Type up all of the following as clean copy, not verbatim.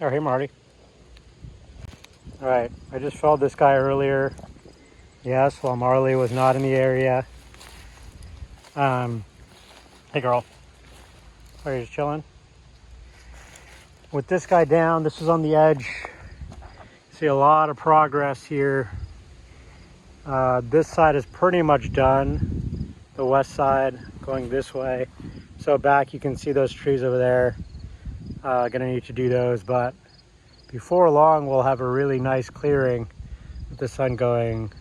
Oh, hey, Marty. All right, I just felled this guy earlier. Yes, while Marley was not in the area. Hey, girl. Are you just chilling? With this guy down, this is on the edge. See a lot of progress here. This side is pretty much done. The west side going this way. So back, you can see those trees over there. Gonna need to do those, but before long, we'll have a really nice clearing with the sun going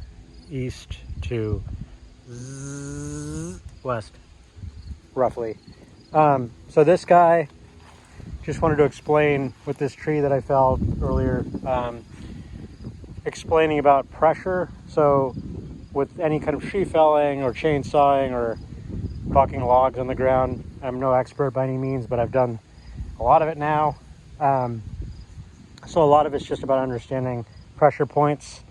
east to west, roughly. So this guy, just wanted to explain with this tree that I felled earlier, explaining about pressure. So with any kind of tree felling or chainsawing or bucking logs on the ground, I'm no expert by any means, but I've done a lot of it now. So a lot of it's just about understanding pressure points.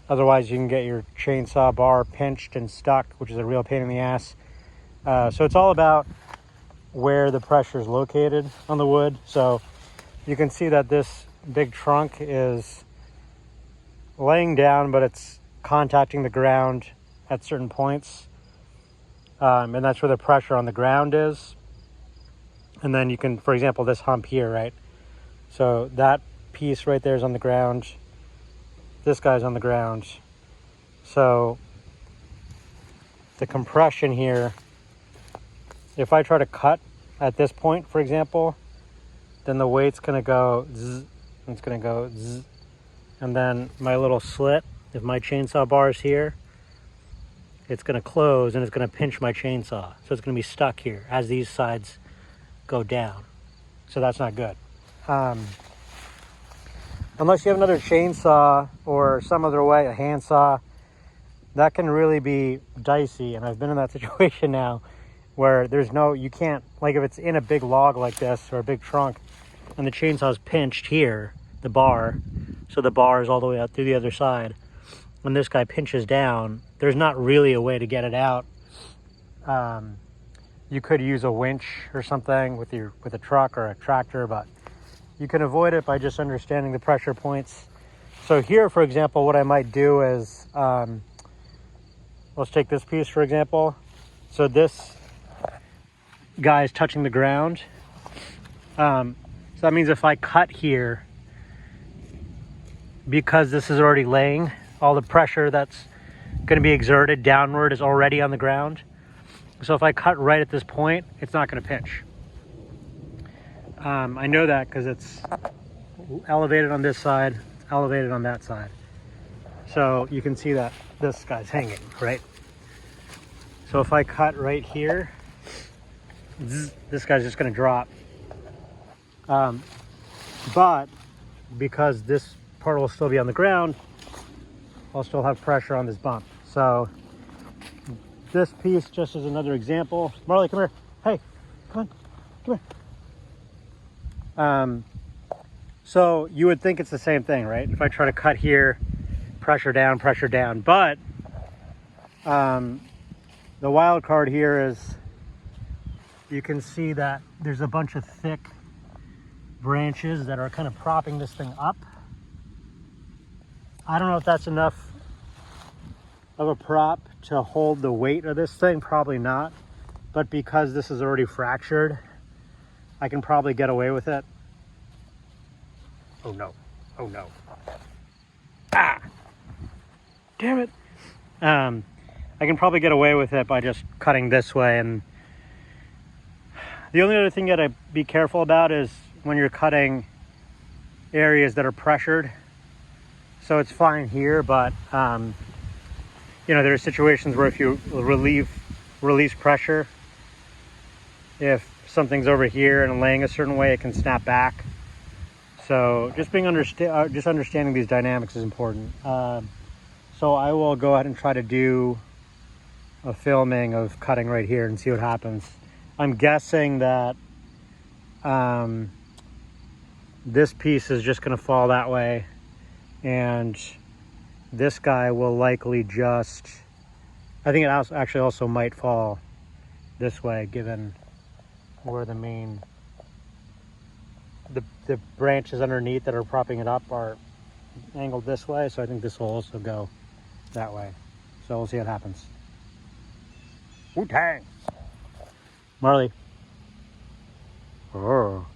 Otherwise, you can get your chainsaw bar pinched and stuck, which is a real pain in the ass. So it's all about where the pressure is located on the wood. So you can see that this big trunk is laying down, but it's contacting the ground at certain points. And that's where the pressure on the ground is. And then you can, for example, this hump here, right? So that piece right there is on the ground. This guy's on the ground. So the compression here, if I try to cut at this point, for example, then the weight's gonna go zzz, and it's gonna go zzz. And then my little slit, if my chainsaw bar is here, it's gonna close and it's gonna pinch my chainsaw. So it's gonna be stuck here as these sides go down. So that's not good. Unless you have another chainsaw or some other way, a handsaw, that can really be dicey. And I've been in that situation now where you can't, like if it's in a big log like this or a big trunk and the chainsaw's pinched here, the bar, so the bar is all the way out through the other side. When this guy pinches down, there's not really a way to get it out. You could use a winch or something with a truck or a tractor, but you can avoid it by just understanding the pressure points. So here, for example, what I might do is, let's take this piece, for example. So this guy is touching the ground. So that means if I cut here, because this is already laying, all the pressure that's going to be exerted downward is already on the ground. So if I cut right at this point, it's not going to pinch. I know that because it's elevated on this side, it's elevated on that side. So you can see that this guy's hanging, right? So if I cut right here, this guy's just going to drop. But because this part will still be on the ground, I'll still have pressure on this bump. So this piece just is another example. Marley, come here. Hey, come here. So you would think it's the same thing, right? If I try to cut here, pressure down. But the wild card here is you can see that there's a bunch of thick branches that are kind of propping this thing up. I don't know if that's enough of a prop to hold the weight of this thing, probably not. But because this is already fractured, I can probably get away with it. Oh no. Ah! Damn it. I can probably get away with it by just cutting this way. And the only other thing you gotta be careful about is when you're cutting areas that are pressured. So it's fine here, but there are situations where if you release pressure, if something's over here and laying a certain way, it can snap back. So just understanding these dynamics is important. So I will go ahead and try to do a filming of cutting right here and see what happens. I'm guessing that this piece is just going to fall that way, and this guy will likely just, I think it actually also might fall this way given where the main the branches underneath that are propping it up are angled this way, so I think this will also go that way. So we'll see what happens. Wu-Tang! Marley. Oh.